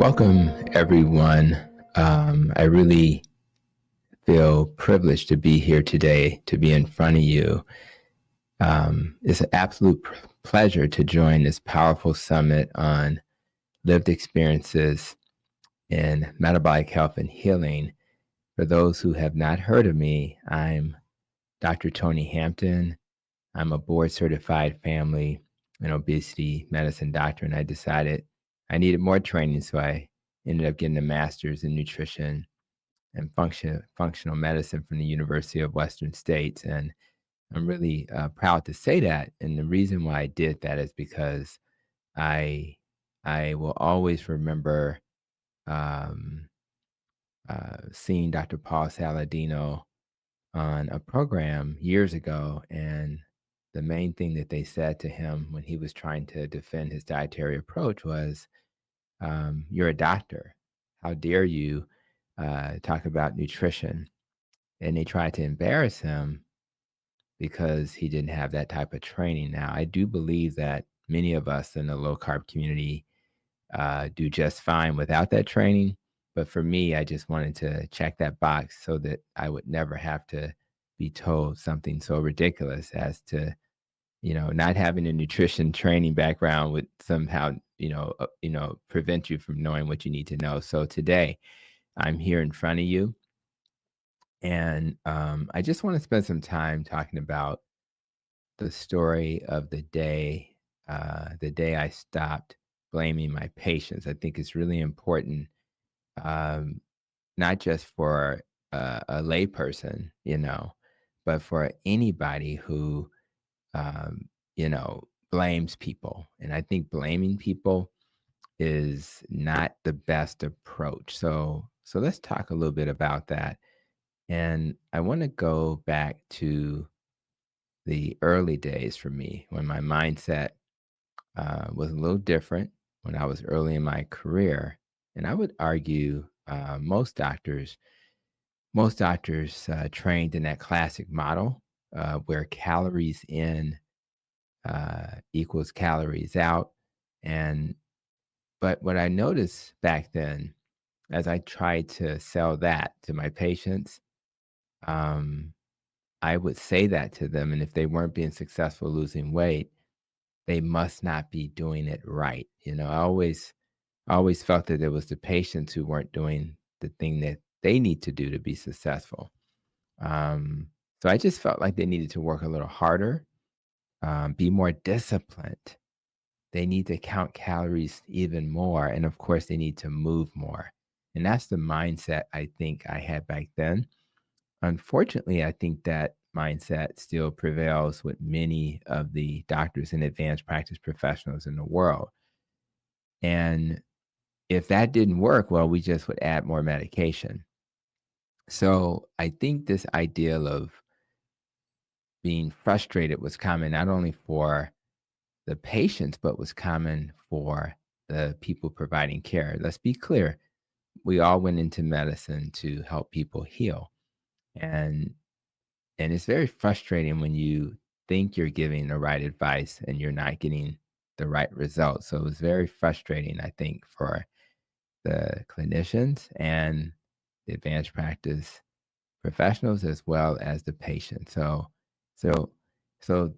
Welcome, everyone. I really feel privileged to be here today, to be in front of you. It's an absolute pleasure to join this powerful summit on lived experiences in metabolic health and healing. For those who have not heard of me, I'm Dr. Tony Hampton. I'm a board certified family and obesity medicine doctor, and I decided I needed more training, so I ended up getting a master's in nutrition and functional medicine from the University of Western States. And I'm really proud to say that. And the reason why I did that is because I I will always remember um, seeing Dr. Paul Saladino on a program years ago, and the main thing that they said to him when he was trying to defend his dietary approach was, "You're a doctor. How dare you talk about nutrition?" And they tried to embarrass him because he didn't have that type of training. Now, I do believe that many of us in the low carb community do just fine without that training. But for me, I just wanted to check that box so that I would never have to be told something so ridiculous as to, not having a nutrition training background would somehow, prevent you from knowing what you need to know. So today, I'm here in front of you, and I just want to spend some time talking about the story of the day I stopped blaming my patients. I think it's really important, um, not just for a layperson, but for anybody who, blames people. And I think blaming people is not the best approach. So let's talk a little bit about that. And I want to go back to the early days for me when my mindset was a little different when I was early in my career. And I would argue most doctors trained in that classic model where calories in equals calories out. And but what I noticed back then, as I tried to sell that to my patients, um, I would say that to them, and if they weren't being successful losing weight, they must not be doing it right. I always felt that it was the patients who weren't doing the thing that they need to do to be successful. Um, so I just felt like they needed to work a little harder, be more disciplined. They need to count calories even more, and of course, they need to move more. And that's the mindset I think I had back then. Unfortunately, I think that mindset still prevails with many of the doctors and advanced practice professionals in the world. And if that didn't work, well, we just would add more medication. So I think this ideal of being frustrated was common not only for the patients, but was common for the people providing care. Let's be clear. We all went into medicine to help people heal. And And it's very frustrating when you think you're giving the right advice and you're not getting the right results. So it was very frustrating, I think, for the clinicians and the advanced practice professionals as well as the patient. So, so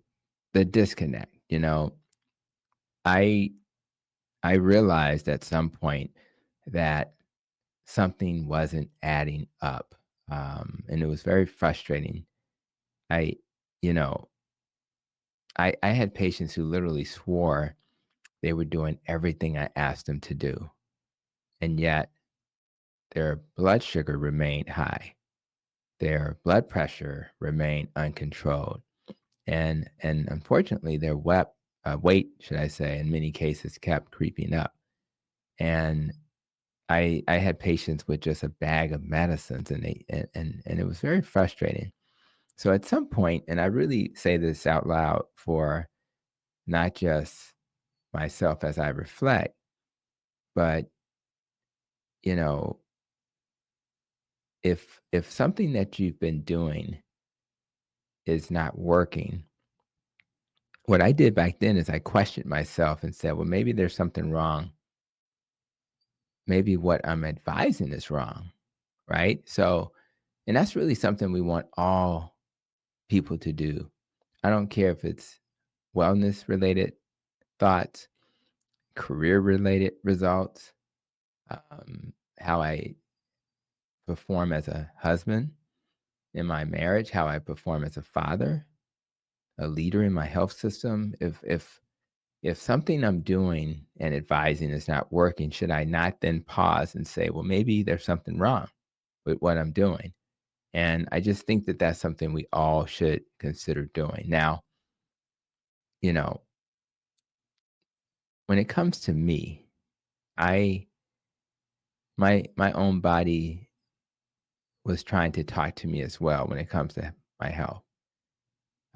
the disconnect, I I realized at some point that something wasn't adding up, and it was very frustrating. I, you know, I had patients who literally swore they were doing everything I asked them to do, and yet their blood sugar remained high. Their blood pressure remained uncontrolled, and unfortunately, their weight, should I say, in many cases kept creeping up. And I had patients with just a bag of medicines, and and it was very frustrating. So at some point, and I really say this out loud for not just myself as I reflect, but, you know, if something that you've been doing is not working, what I did back then is I questioned myself and said, well, maybe there's something wrong maybe what I'm advising is wrong, right? So, and that's really something we want all people to do. I don't care if it's wellness related thoughts, career related results, how I perform as a husband in my marriage, how I perform as a father, a leader in my health system. If something I'm doing and advising is not working, should I not then pause and say, well, maybe there's something wrong with what I'm doing? And I just think that that's something we all should consider doing. Now, you know, when it comes to me, I my own body was trying to talk to me as well when it comes to my health.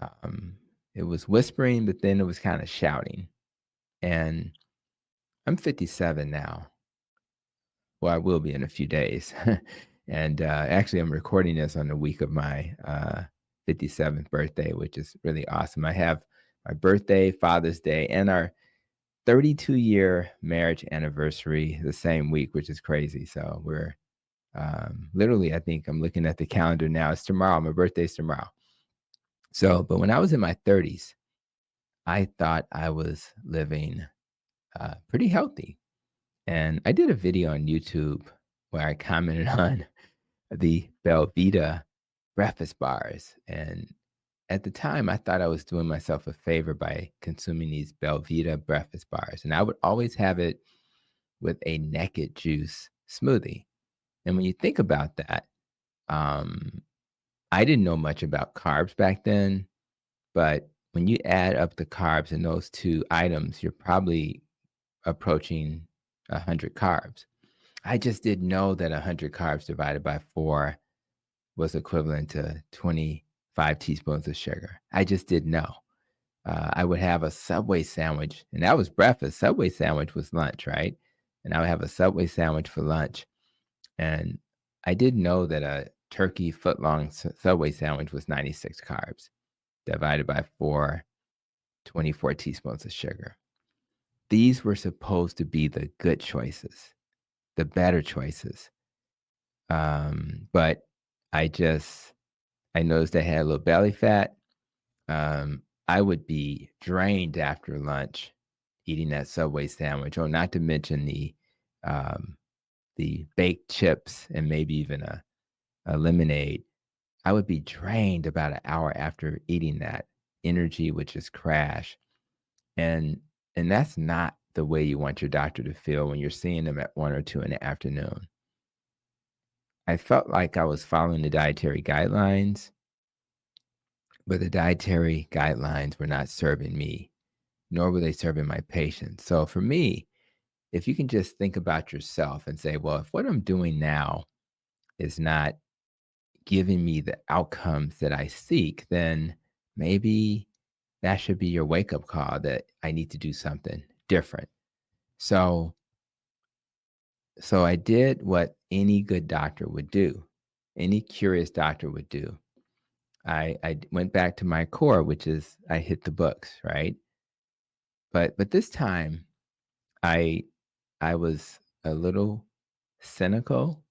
Um, it was whispering, but then it was kind of shouting. And I'm 57 now. Well, I will be in a few days. And actually, I'm recording this on the week of my 57th birthday, which is really awesome. I have my birthday, Father's Day, and our 32-year marriage anniversary the same week, which is crazy. So we're literally, I think I'm looking at the calendar now. It's tomorrow. My birthday's tomorrow. So, but when I was in my 30s, I thought I was living pretty healthy. And I did a video on YouTube where I commented on the Belvita breakfast bars. And at the time, I thought I was doing myself a favor by consuming these Belvita breakfast bars. And I would always have it with a naked juice smoothie. And when you think about that, um, I didn't know much about carbs back then, but when you add up the carbs in those two items, you're probably approaching 100 carbs. I just didn't know that 100 carbs divided by 4 was equivalent to 25 teaspoons of sugar. I just didn't know. I would have a Subway sandwich, and that was breakfast. Subway sandwich was lunch, right? And I would have a Subway sandwich for lunch. And I didn't know that a turkey footlong Subway sandwich was 96 carbs divided by 4, 24 teaspoons of sugar. These were supposed to be the good choices, the better choices. But I just I noticed I had a little belly fat. I would be drained after lunch eating that Subway sandwich, or not to mention um, the baked chips and maybe even a lemonade. I would be drained about an hour after eating that. Energy would just crash, and that's not the way you want your doctor to feel when you're seeing them at 1 or 2 in the afternoon. I felt like I was following the dietary guidelines, but the dietary guidelines were not serving me, nor were they serving my patients. So for me, if you can just think about yourself and say, well, if what I'm doing now is not giving me the outcomes that I seek, then maybe that should be your wake up call that I need to do something different. So, so I did what any good doctor would do, any curious doctor would do. I went back to my core, which is I hit the books, right? But this time I I was a little cynical,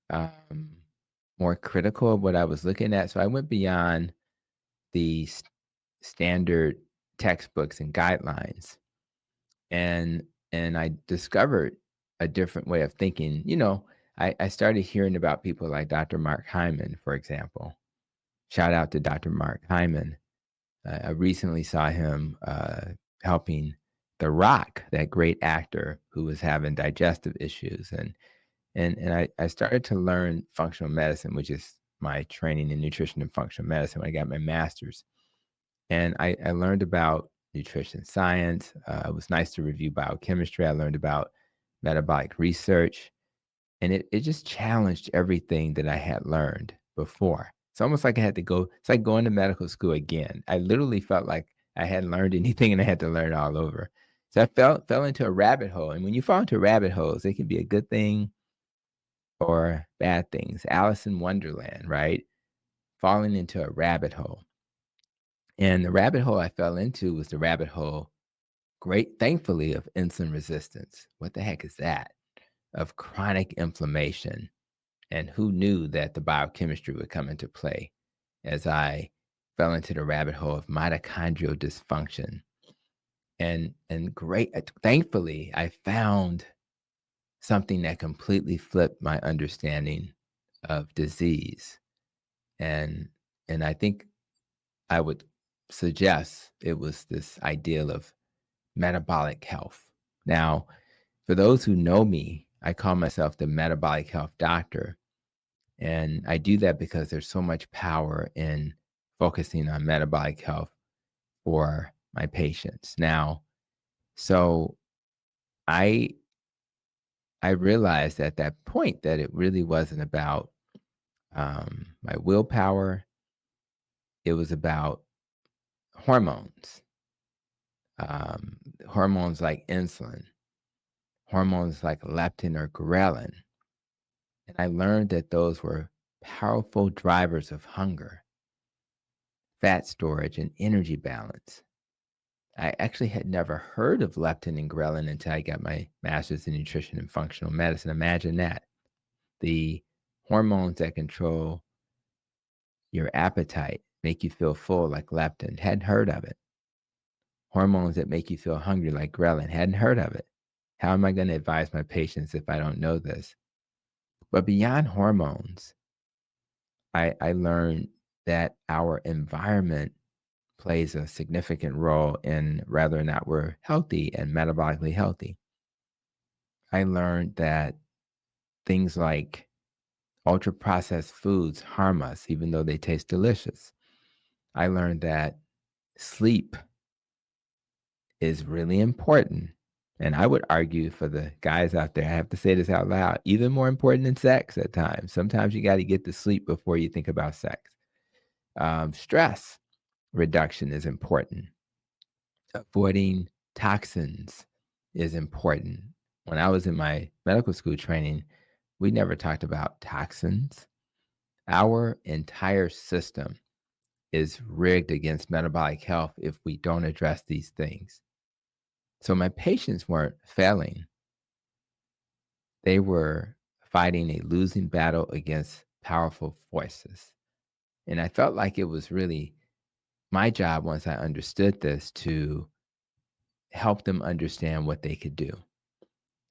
um, more critical of what I was looking at. So I went beyond the standard textbooks and guidelines, and I discovered a different way of thinking. I started hearing about people like Dr. Mark Hyman, for example. Shout out to Dr. Mark Hyman. I recently saw him helping The Rock, that great actor who was having digestive issues, and I started to learn functional medicine, which is my training in nutrition and functional medicine when I got my master's. And I learned about nutrition science. It was nice to review biochemistry. I learned about metabolic research, and it just challenged everything that I had learned before. It's almost like I had to go, it's like going to medical school again. I literally felt like I hadn't learned anything and I had to learn it all over. So I fell into a rabbit hole. And when you fall into rabbit holes, it can be a good thing or bad things. Alice in Wonderland, right? Falling into a rabbit hole. And the rabbit hole I fell into was the rabbit hole, great, thankfully, of insulin resistance. What the heck is that? of chronic inflammation. And who knew that the biochemistry would come into play as I fell into the rabbit hole of mitochondrial dysfunction. Thankfully, I found something that completely flipped my understanding of disease. And and I think I would suggest it was this ideal of metabolic health. Now, for those who know me, I call myself the metabolic health doctor. And I do that because there's so much power in focusing on metabolic health for my patients. Now, so I I realized at that point that it really wasn't about my willpower. It was about hormones, hormones like insulin, hormones like leptin or ghrelin. And I learned that those were powerful drivers of hunger, fat storage, and energy balance. I actually had never heard of leptin and ghrelin until I got my master's in nutrition and functional medicine. Imagine that. The hormones that control your appetite, make you feel full like leptin, hadn't heard of it. Hormones that make you feel hungry like ghrelin, hadn't heard of it. How am I going to advise my patients if I don't know this? But beyond hormones, I learned that our environment plays a significant role in whether or not we're healthy and metabolically healthy. I learned that things like ultra processed foods harm us, even though they taste delicious. I learned that sleep is really important. And I would argue for the guys out there, I have to say this out loud, even more important than sex at times. Sometimes you got to get to sleep before you think about sex. Stress reduction is important. Avoiding toxins is important. When I was in my medical school training, we never talked about toxins. Our entire system is rigged against metabolic health if we don't address these things. So my patients weren't failing. They were fighting a losing battle against powerful forces. And I felt like it was really my job, once I understood this, to help them understand what they could do.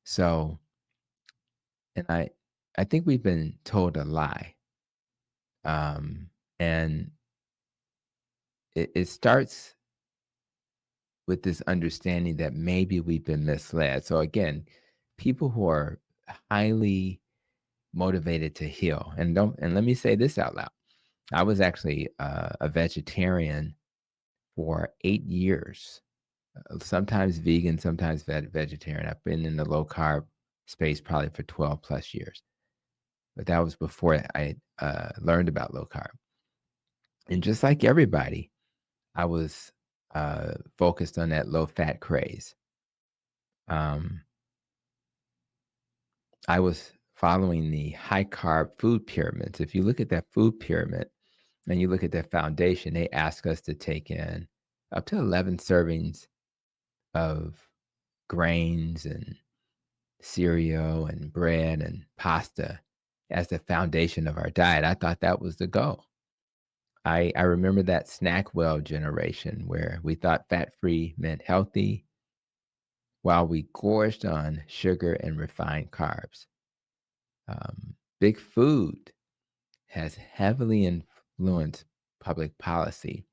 So, and I think we've been told a lie. Um, and it starts with this understanding that maybe we've been misled. So again, people who are highly motivated to heal, and let me say this out loud. I was actually a vegetarian for 8 years, sometimes vegan, sometimes vegetarian. I've been in the low carb space probably for 12 plus years, but that was before I learned about low carb. And just like everybody, I was focused on that low fat craze. Um, I was following the high carb food pyramids. If you look at that food pyramid and you look at that foundation, they ask us to take in up to 11 servings of grains and cereal and bread and pasta as the foundation of our diet. I thought that was the goal. I remember that snack well generation where we thought fat free meant healthy while we gorged on sugar and refined carbs. Big food has heavily influenced public policy,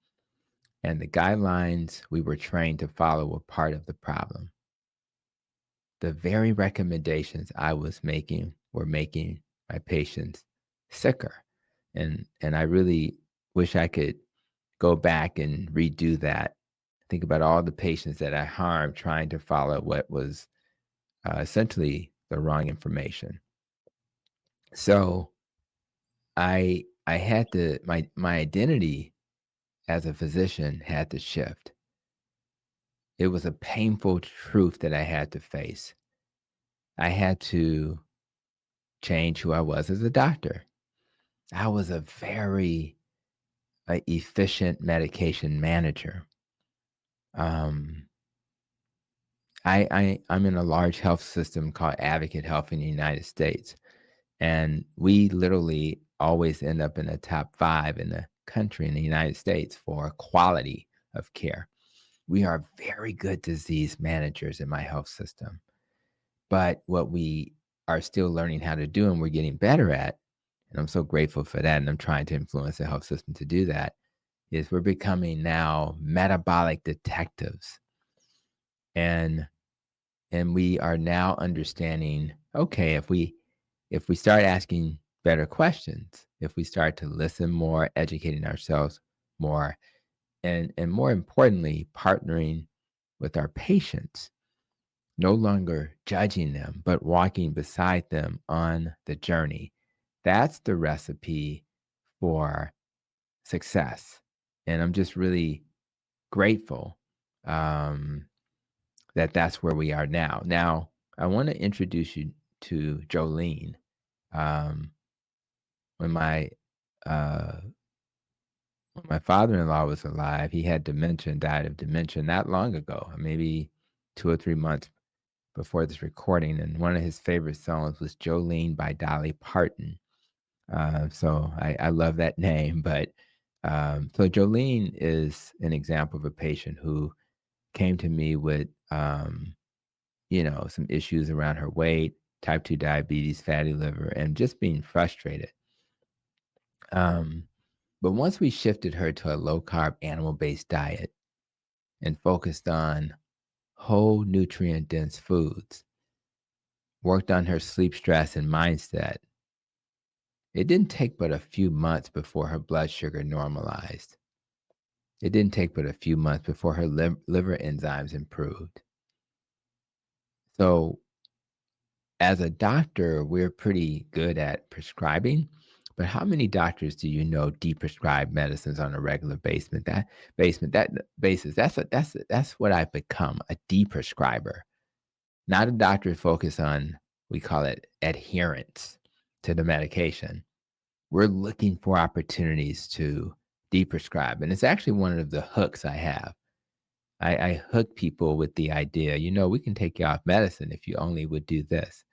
and the guidelines we were trained to follow were part of the problem. The very recommendations I was making were making my patients sicker. And I really wish I could go back and redo that. Think about all the patients that I harmed trying to follow what was essentially the wrong information. So I had to my identity as a physician had to shift. It was a painful truth that I had to face. I had to change who I was as a doctor. I was a very efficient medication manager. Um, I'm in a large health system called Advocate Health in the United States, and we literally always end up in the top 5 in the country in the United States for quality of care. We are very good disease managers in my health system. But what we are still learning how to do and we're getting better at, and I'm so grateful for that, and I'm trying to influence the health system to do that, is we're becoming now metabolic detectives. And we are now understanding, okay, if we start asking better questions, if we start to listen more, educating ourselves more, and more importantly, partnering with our patients, no longer judging them, but walking beside them on the journey. That's the recipe for success. And I'm just really grateful um, that that's where we are now. Now, I want to introduce you to Jolene. Um, when my uh, when my father-in-law was alive, he had dementia and died of dementia not long ago, maybe 2 or 3 months before this recording. And one of his favorite songs was Jolene by Dolly Parton. So I love that name. But so Jolene is an example of a patient who came to me with, some issues around her weight, type 2 diabetes, fatty liver, and just being frustrated. Um, but once we shifted her to a low carb, animal based diet and focused on whole nutrient dense foods, worked on her sleep, stress, and mindset, it didn't take but a few months before her blood sugar normalized. It didn't take but a few months before her liver enzymes improved. So, as a doctor, we're pretty good at prescribing, but how many doctors do you know deprescribe medicines on a regular basis? That's what I've become, a deprescriber, not a doctor focused on, we call it adherence to the medication. We're looking for opportunities to deprescribe. And it's actually one of the hooks I have. I hook people with the idea, we can take you off medicine if you only would do this.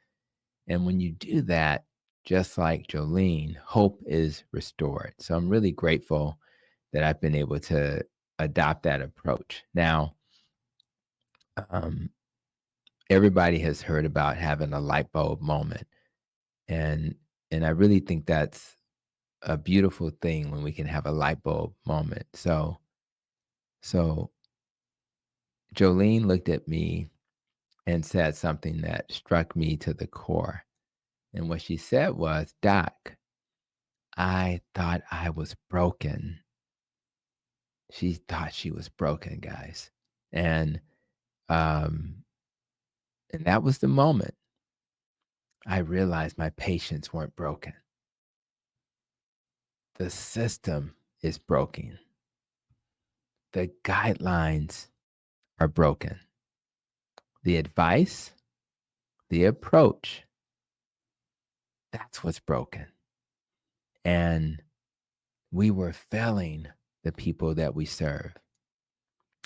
And when you do that, just like Jolene, hope is restored. So I'm really grateful that I've been able to adopt that approach. Now, um, everybody has heard about having a light bulb moment. And I really think that's a beautiful thing when we can have a light bulb moment. So Jolene looked at me and said something that struck me to the core. And what she said was, "Doc, I thought I was broken." She thought she was broken, guys. And um and that was the moment I realized my patients weren't broken. The system is broken. The guidelines are broken. The advice, the approach, that's what's broken. And we were failing the people that we serve.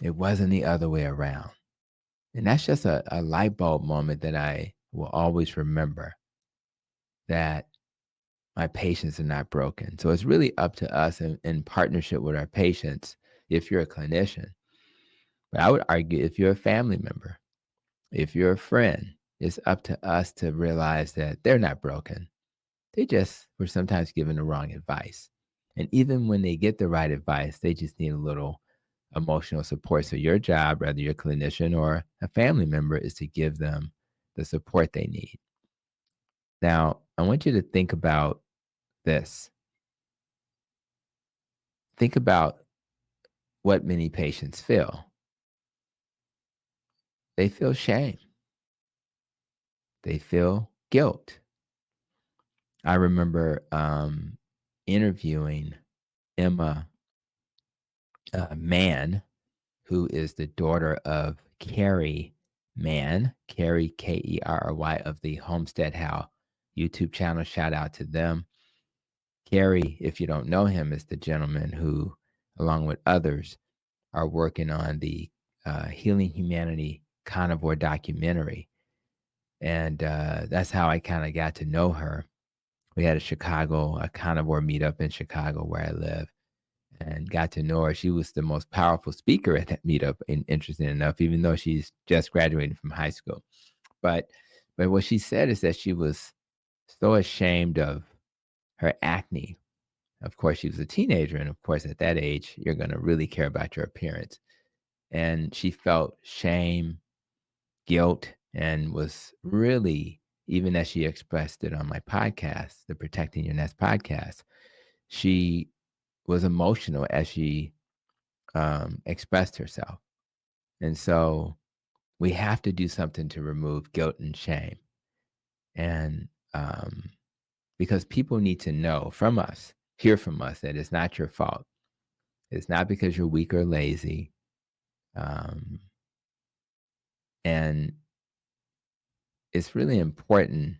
It wasn't the other way around. And that's just a light bulb moment that I will always remember, that my patients are not broken. So it's really up to us in partnership with our patients if you're a clinician. But I would argue if you're a family member, if you're a friend, it's up to us to realize that they're not broken. They just were sometimes given the wrong advice. And even when they get the right advice, they just need a little emotional support. So your job, whether you're a clinician or a family member, is to give them the support they need. Now, I want you to think about this. Think about what many patients feel. They feel shame. They feel guilt. I remember interviewing Emma Mann, who is the daughter of Carrie Mann, Carrie, Kerry, of the Homestead How YouTube channel. Shout out to them. Carrie, if you don't know him, is the gentleman who, along with others, are working on the Healing Humanity carnivore documentary. And that's how I kind of got to know her. We had a carnivore meetup in Chicago where I live, and got to know her. She was the most powerful speaker at that meetup, and interesting enough, even though she's just graduating from high school. But what she said is that she was so ashamed of her acne. Of course, she was a teenager, and of course, at that age, you're going to really care about your appearance. And she felt shame, guilt, and was really, even as she expressed it on my podcast, the Protecting Your Nest podcast, she was emotional as she expressed herself. And so we have to do something to remove guilt and shame. And because people need to know from us, hear from us, that it's not your fault. It's not because you're weak or lazy. Um, and it's really important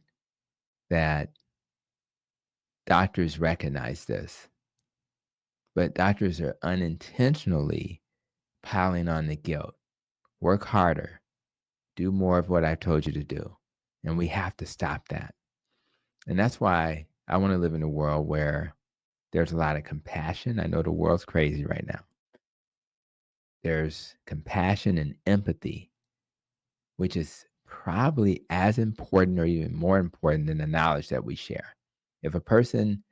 that doctors recognize this, but doctors are unintentionally piling on the guilt. Work harder, do more of what I told you to do. And we have to stop that. And that's why I want to live in a world where there's a lot of compassion. I know the world's crazy right now. There's compassion and empathy, which is probably as important or even more important than the knowledge that we share. If a person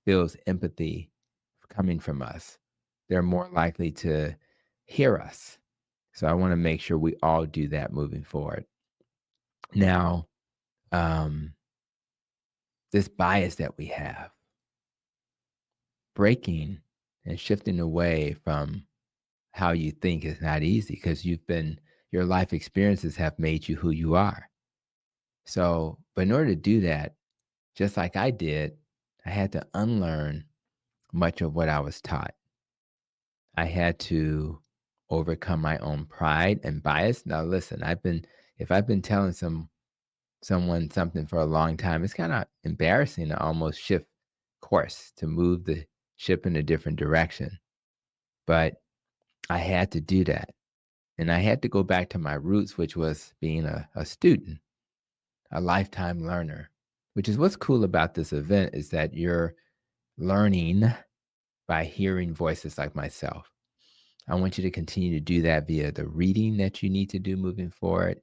feels empathy coming from us, they're more likely to hear us. So I want to make sure we all do that moving forward. Now, um, this bias that we have, breaking and shifting away from how you think is not easy, because your life experiences have made you who you are. So, but in order to do that, just like I did, I had to unlearn much of what I was taught. I had to overcome my own pride and bias. Now, listen, if I've been telling someone something for a long time, it's kind of embarrassing to almost shift course, to move the ship in a different direction. But I had to do that. And I had to go back to my roots, which was being a student, a lifetime learner, which is what's cool about this event, is that you're learning by hearing voices like myself. I want you to continue to do that via the reading that you need to do moving forward,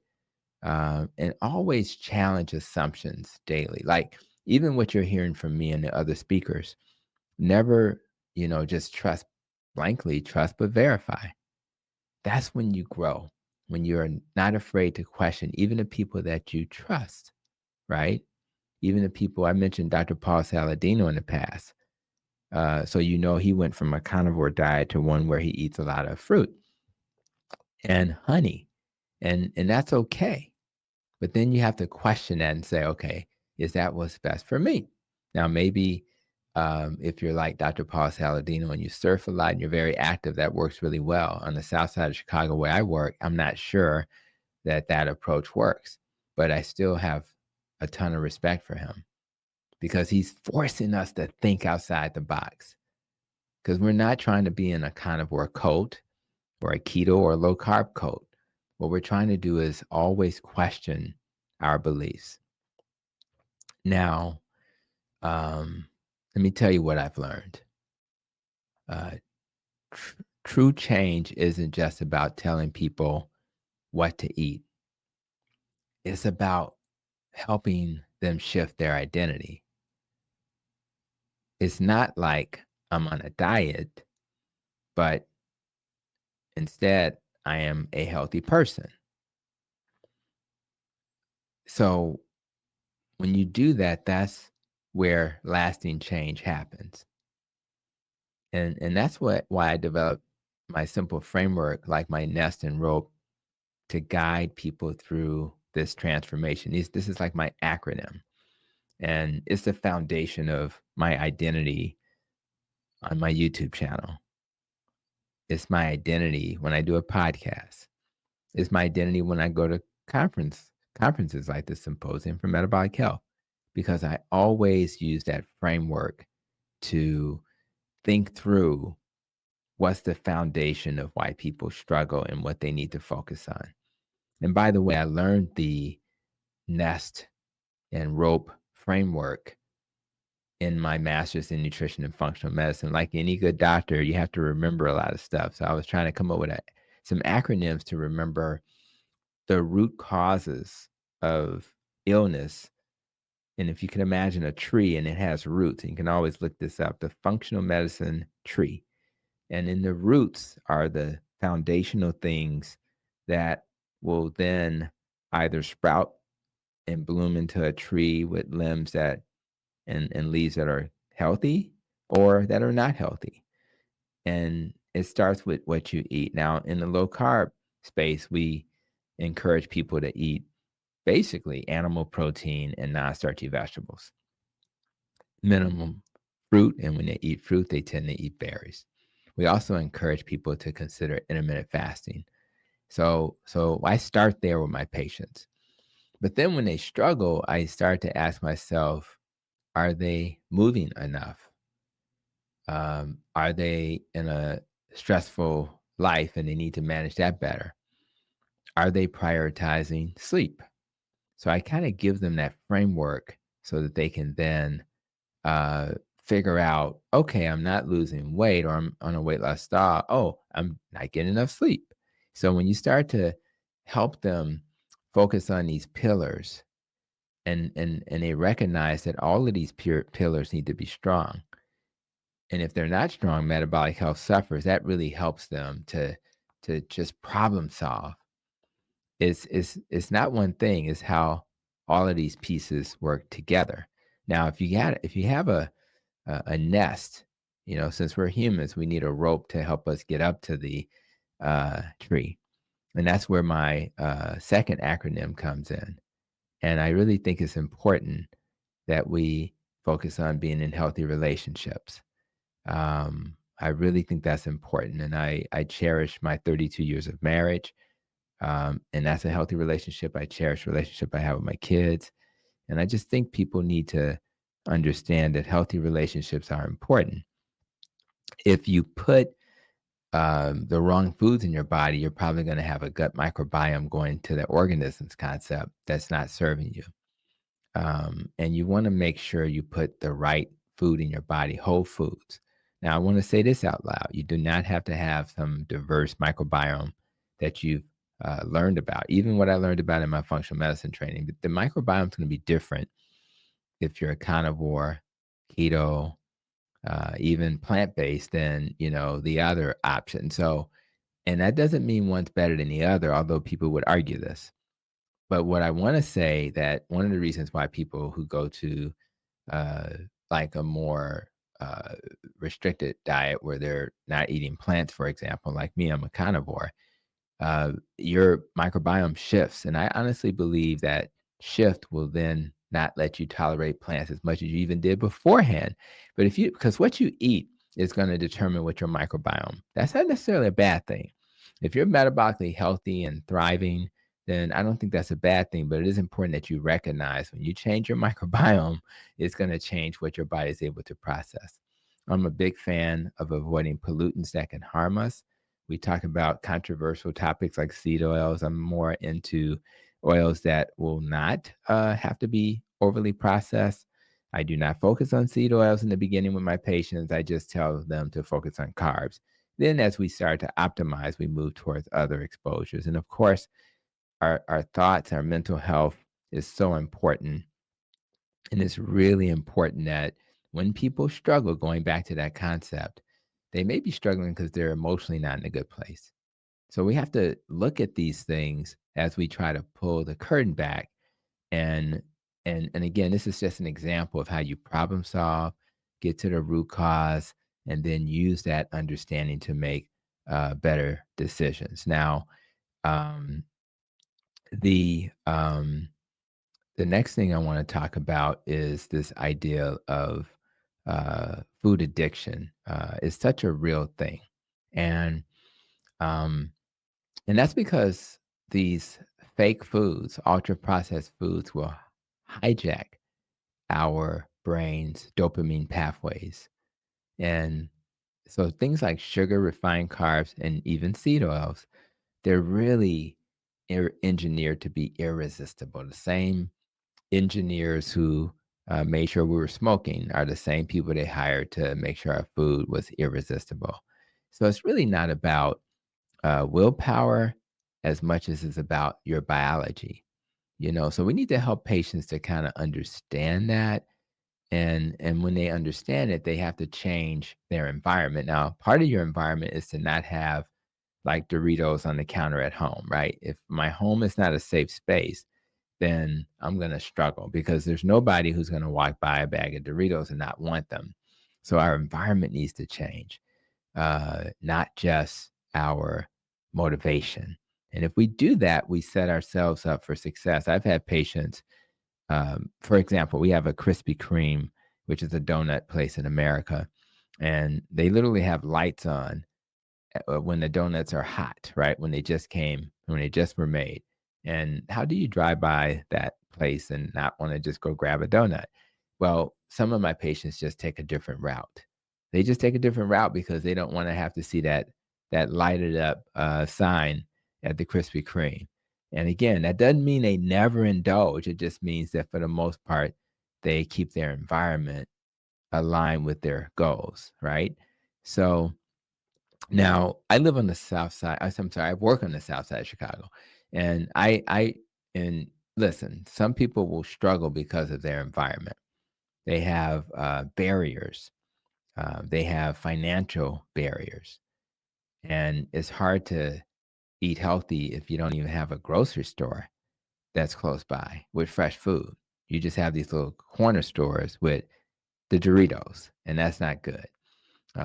and always challenge assumptions daily. Like, even what you're hearing from me and the other speakers, never, just trust blankly, trust but verify. That's when you grow, when you're not afraid to question even the people that you trust, right? Even the people I mentioned, Dr. Paul Saladino in the past. So he went from a carnivore diet to one where he eats a lot of fruit and honey, and that's okay. But then you have to question that and say, okay, is that what's best for me? Now, maybe if you're like Dr. Paul Saladino and you surf a lot and you're very active, that works really well. On the south side of Chicago where I work, I'm not sure that approach works, but I still have a ton of respect for him, because he's forcing us to think outside the box, because we're not trying to be in a carnivore cult or a keto or low carb cult. What we're trying to do is always question our beliefs. Now, let me tell you what I've learned. Uh, True change isn't just about telling people what to eat. It's about helping them shift their identity. It's not like I'm on a diet, but instead I am a healthy person. So when you do that, that's where lasting change happens. And that's why I developed my simple framework, like my nest and rope, to guide people through this transformation. This is like my acronym, and it's the foundation of my identity on my YouTube channel. It's my identity when I do a podcast. It's my identity when I go to conferences like the Symposium for Metabolic Health, because I always use that framework to think through what's the foundation of why people struggle and what they need to focus on. And by the way, I learned the nest and rope framework in my master's in nutrition and functional medicine. Like any good doctor, you have to remember a lot of stuff. So I was trying to come up with some acronyms to remember the root causes of illness. And if you can imagine a tree and it has roots, and you can always look this up, the functional medicine tree. And in the roots are the foundational things that will then either sprout and bloom into a tree with limbs that and leaves that are healthy or that are not healthy. And it starts with what you eat. Now, in the low carb space, we encourage people to eat basically animal protein and non-starchy vegetables, minimum fruit. And when they eat fruit, they tend to eat berries. We also encourage people to consider intermittent fasting. So I start there with my patients. But then when they struggle, I start to ask myself, are they moving enough? Are they in a stressful life and they need to manage that better? Are they prioritizing sleep? So I kind of give them that framework so that they can then figure out, okay, I'm not losing weight or I'm on a weight loss style. Oh, I'm not getting enough sleep. So when you start to help them focus on these pillars and they recognize that all of these pillars need to be strong. And if they're not strong, metabolic health suffers. That really helps them to just problem solve. It's not one thing, it's how all of these pieces work together. Now, if you have a nest, since we're humans, we need a rope to help us get up to the tree. And that's where my second acronym comes in. And I really think it's important that we focus on being in healthy relationships. I really think that's important. And I cherish my 32 years of marriage. And that's a healthy relationship. I cherish the relationship I have with my kids. And I just think people need to understand that healthy relationships are important. If you put the wrong foods in your body, you're probably going to have a gut microbiome going to the organisms concept that's not serving you. And you want to make sure you put the right food in your body, whole foods. Now, I want to say this out loud. You do not have to have some diverse microbiome that you've learned about. Even what I learned about in my functional medicine training, the microbiome is going to be different if you're a carnivore, keto, even plant-based than, the other option. So, and that doesn't mean one's better than the other, although people would argue this. But what I want to say that one of the reasons why people who go to uh, like a more restricted diet where they're not eating plants, for example, like me, I'm a carnivore, your microbiome shifts. And I honestly believe that shift will then not let you tolerate plants as much as you even did beforehand. But because what you eat is going to determine what your microbiome, that's not necessarily a bad thing. If you're metabolically healthy and thriving, then I don't think that's a bad thing. But it is important that you recognize when you change your microbiome, it's going to change what your body is able to process. I'm a big fan of avoiding pollutants that can harm us. We talk about controversial topics like seed oils. I'm more into oils that will not have to be overly processed. I do not focus on seed oils in the beginning with my patients. I just tell them to focus on carbs. Then, as we start to optimize, we move towards other exposures. And of course, our thoughts, our mental health is so important. And it's really important that when people struggle, going back to that concept, they may be struggling because they're emotionally not in a good place. So we have to look at these things as we try to pull the curtain back. And and again, this is just an example of how you problem solve, get to the root cause, and then use that understanding to make better decisions. Now, um, the um, the next thing I want to talk about is this idea of food addiction. Is such a real thing, and um, and that's because these fake foods, ultra processed foods, will hijack our brain's dopamine pathways. And so things like sugar, refined carbs, and even seed oils, they're really engineered to be irresistible. The same engineers who made sure we were smoking are the same people they hired to make sure our food was irresistible. So it's really not about willpower as much as it's about your biology. So we need to help patients to kind of understand that, and when they understand it, they have to change their environment. Now, part of your environment is to not have like Doritos on the counter at home, right? If my home is not a safe space, then I'm going to struggle because there's nobody who's going to walk by a bag of Doritos and not want them. So our environment needs to change, not just our motivation. And if we do that, we set ourselves up for success. I've had patients, for example, we have a Krispy Kreme, which is a donut place in America, and they literally have lights on when the donuts are hot, right? When they just were made. And how do you drive by that place and not want to just go grab a donut? Well, some of my patients just take a different route. They just take a different route because they don't want to have to see that lighted up sign at the Krispy Kreme. And again, that doesn't mean they never indulge. It just means that for the most part, they keep their environment aligned with their goals, right? So now, I live on the South Side. I'm sorry, I work on the South Side of Chicago, and and listen, some people will struggle because of their environment. They have barriers. They have financial barriers, and it's hard to eat healthy if you don't even have a grocery store that's close by with fresh food. You just have these little corner stores with the Doritos, and that's not good.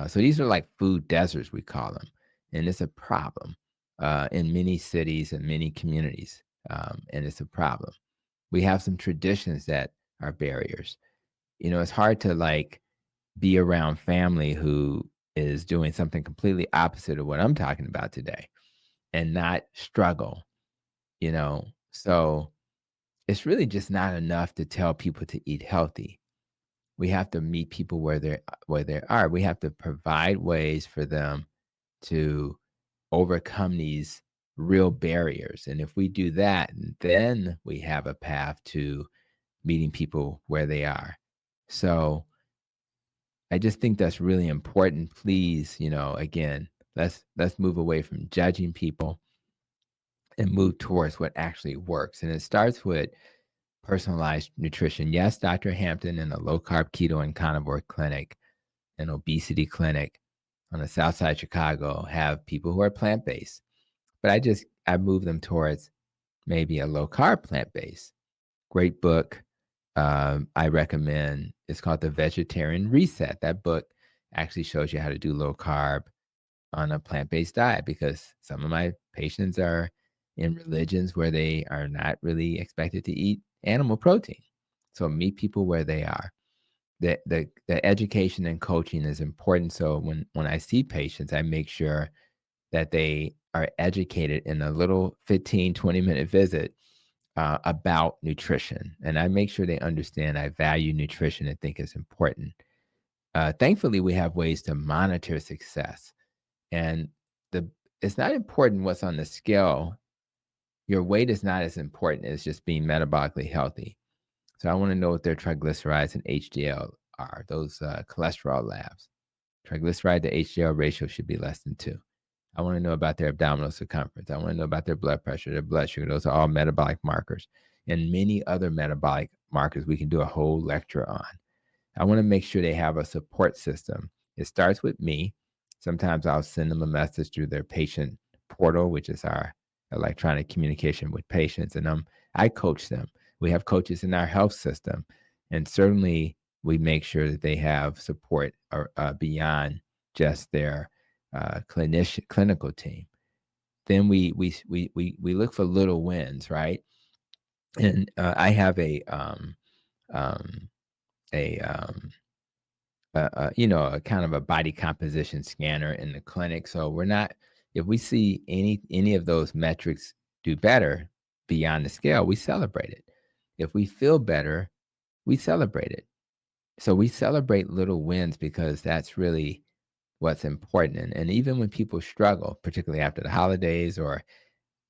So these are like food deserts, we call them, and it's a problem in many cities and many communities, and it's a problem. We have some traditions that are barriers. It's hard to like be around family who is doing something completely opposite of what I'm talking about today and not struggle. So it's really just not enough to tell people to eat healthy. We have to meet people where they are. We have to provide ways for them to overcome these real barriers. And if we do that, then we have a path to meeting people where they are. So I just think that's really important. Please, again, let's move away from judging people and move towards what actually works. And it starts with personalized nutrition. Yes, Dr. Hampton in a low carb keto and carnivore clinic, an obesity clinic on the south side of Chicago have people who are plant-based. But I move them towards maybe a low carb plant-based. Great book. I recommend. It's called The Vegetarian Reset. That book actually shows you how to do low carb on a plant-based diet because some of my patients are in religions where they are not really expected to eat animal protein. So meet people where they are. The education and coaching is important. So when I see patients, I make sure that they are educated in a little 15, 20-minute visit about nutrition. And I make sure they understand I value nutrition and think it's important. Thankfully, we have ways to monitor success. And it's not important what's on the scale. Your weight is not as important as just being metabolically healthy. So I want to know what their triglycerides and HDL are, those cholesterol labs. Triglyceride to HDL ratio should be less than 2. I want to know about their abdominal circumference. I want to know about their blood pressure, their blood sugar. Those are all metabolic markers. And many other metabolic markers we can do a whole lecture on. I want to make sure they have a support system. It starts with me. Sometimes I'll send them a message through their patient portal, which is our electronic communication with patients. And I coach them. We have coaches in our health system. And certainly we make sure that they have support beyond just their clinical team. Then we look for little wins, right? And I have a kind of a body composition scanner in the clinic. So if we see any of those metrics do better beyond the scale, we celebrate it. If we feel better, we celebrate it. So we celebrate little wins because that's really what's important. And even when people struggle, particularly after the holidays or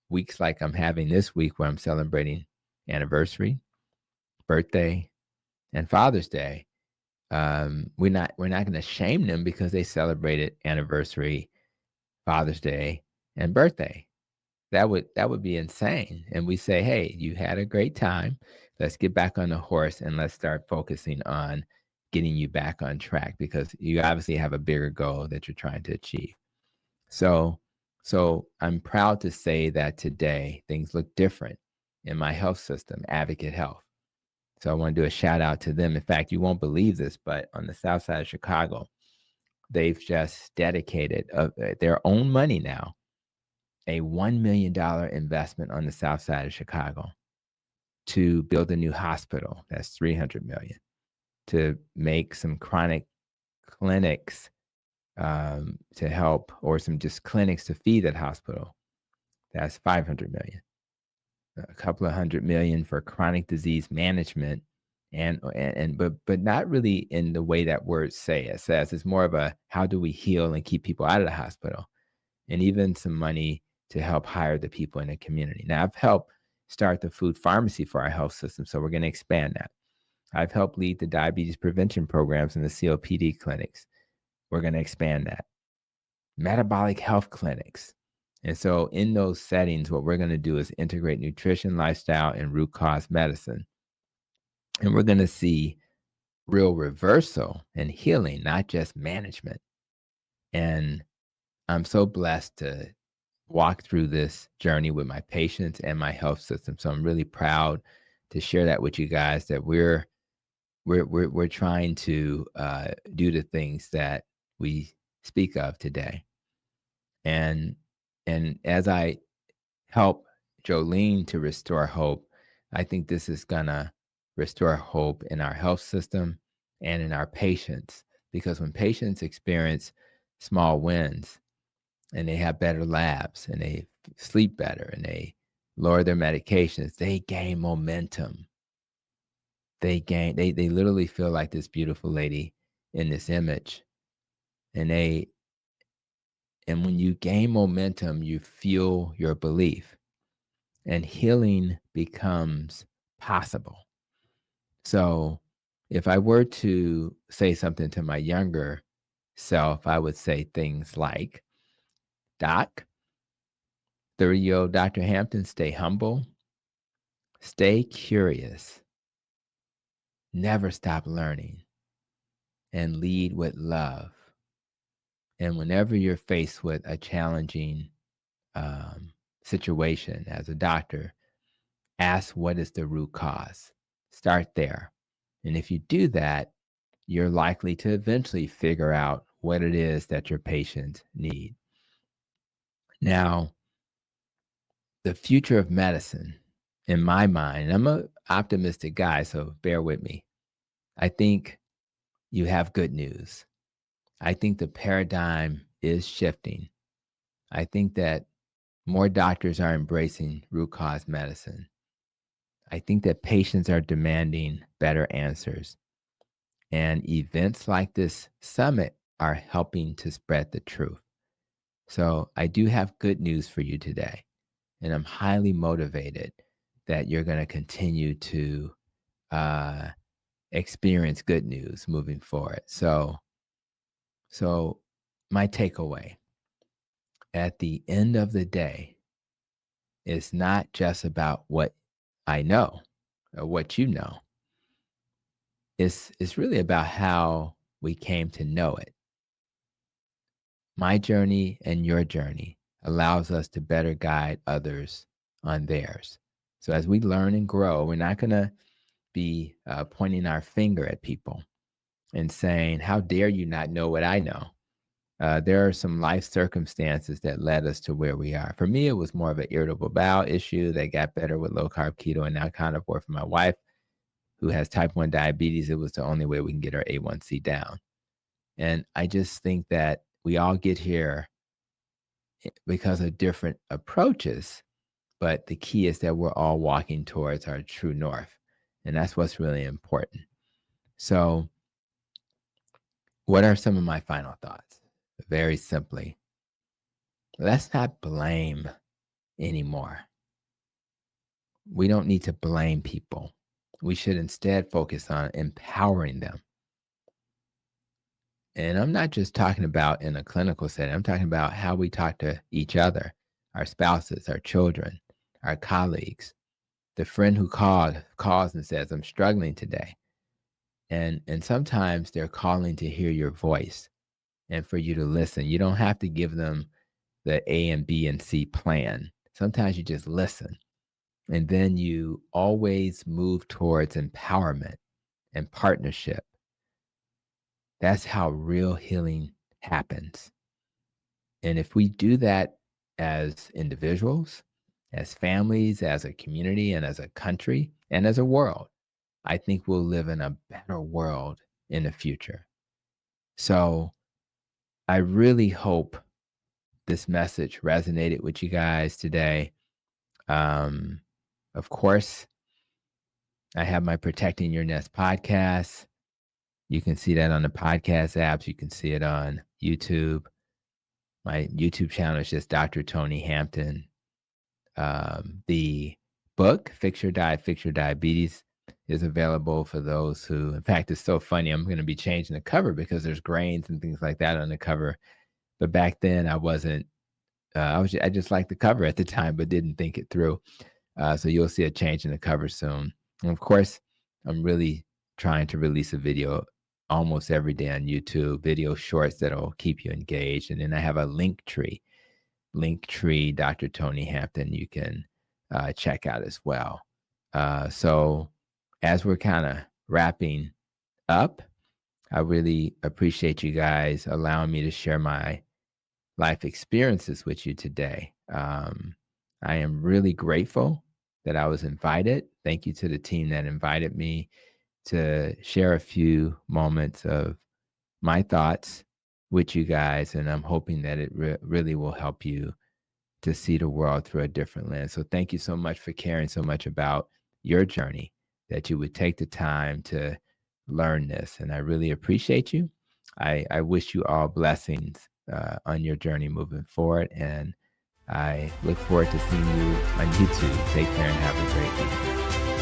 weeks like I'm having this week where I'm celebrating anniversary, birthday, and Father's Day, we're not going to shame them because they celebrated anniversary, Father's Day, and birthday. That would be insane. And we say, hey, you had a great time. Let's get back on the horse and let's start focusing on getting you back on track because you obviously have a bigger goal that you're trying to achieve. So, so I'm proud to say that today things look different in my health system, Advocate Health. So I want to do a shout out to them. In fact, you won't believe this, but on the south side of Chicago, they've just dedicated their own money now, a $1 million investment on the south side of Chicago to build a new hospital. That's $300 million. To make some chronic clinics to help, or some just clinics to feed that hospital. That's $500 million. A couple of $100 million for chronic disease management, but not really in the way that words say it says. It's more of a how do we heal and keep people out of the hospital, and even some money to help hire the people in the community. Now, I've helped start the food pharmacy for our health system, so we're going to expand that. I've helped lead the diabetes prevention programs in the COPD clinics. We're going to expand that. Metabolic health clinics. And so in those settings, what we're going to do is integrate nutrition, lifestyle, and root cause medicine. And we're going to see real reversal and healing, not just management. And I'm so blessed to walk through this journey with my patients and my health system. So I'm really proud to share that with you guys, that we're trying to do the things that we speak of today. And as I help Jolene to restore hope, I think this is gonna restore hope in our health system and in our patients. Because when patients experience small wins and they have better labs and they sleep better and they lower their medications, they gain momentum. They literally feel like this beautiful lady in this image. And when you gain momentum, you fuel your belief and healing becomes possible. So if I were to say something to my younger self, I would say things like, Doc, 30-year-old Dr. Hampton, stay humble, stay curious, never stop learning, and lead with love. And whenever you're faced with a challenging situation as a doctor, ask what is the root cause. Start there. And if you do that, you're likely to eventually figure out what it is that your patients need. Now, the future of medicine, in my mind, I'm an optimistic guy, so bear with me. I think you have good news. I think the paradigm is shifting. I think that more doctors are embracing root cause medicine. I think that patients are demanding better answers. And events like this summit are helping to spread the truth. So I do have good news for you today. And I'm highly motivated that you're going to continue to experience good news moving forward. So my takeaway at the end of the day is not just about what I know or what you know. It's really about how we came to know it. My journey and your journey allows us to better guide others on theirs. So as we learn and grow, we're not going to be pointing our finger at people and saying, how dare you not know what I know? There are some life circumstances that led us to where we are. For me, it was more of an irritable bowel issue that got better with low carb keto and now carnivore. For my wife, who has type 1 diabetes, it was the only way we can get our A1C down. And I just think that we all get here because of different approaches, but the key is that we're all walking towards our true north. And that's what's really important. So what are some of my final thoughts? Very simply, let's not blame anymore. We don't need to blame people. We should instead focus on empowering them. And I'm not just talking about in a clinical setting. I'm talking about how we talk to each other, our spouses, our children, our colleagues, the friend who calls and says, "I'm struggling today." And sometimes they're calling to hear your voice and for you to listen. You don't have to give them the A and B and C plan. Sometimes you just listen. And then you always move towards empowerment and partnership. That's how real healing happens. And if we do that as individuals, as families, as a community, and as a country, and as a world, I think we'll live in a better world in the future. So I really hope this message resonated with you guys today. Um, of course, I have my Protecting Your Nest podcast. You can see that on the podcast apps. You can see it on YouTube. My YouTube channel is just Dr. Tony Hampton. The book, Fix Your Diet, Fix Your Diabetes, is available for those who, in fact, it's so funny. I'm going to be changing the cover because there's grains and things like that on the cover. But back then I wasn't, I just liked the cover at the time, but didn't think it through. So you'll see a change in the cover soon. And of course, I'm really trying to release a video almost every day on YouTube, video shorts that'll keep you engaged. And then I have a Linktree, Dr. Tony Hampton, you can check out as well. So as we're kind of wrapping up, I really appreciate you guys allowing me to share my life experiences with you today. I am really grateful that I was invited. Thank you to the team that invited me to share a few moments of my thoughts with you guys. And I'm hoping that it really will help you to see the world through a different lens. So thank you so much for caring so much about your journey, that you would take the time to learn this. And I really appreciate you. I wish you all blessings on your journey moving forward. And I look forward to seeing you on YouTube. Take care and have a great week.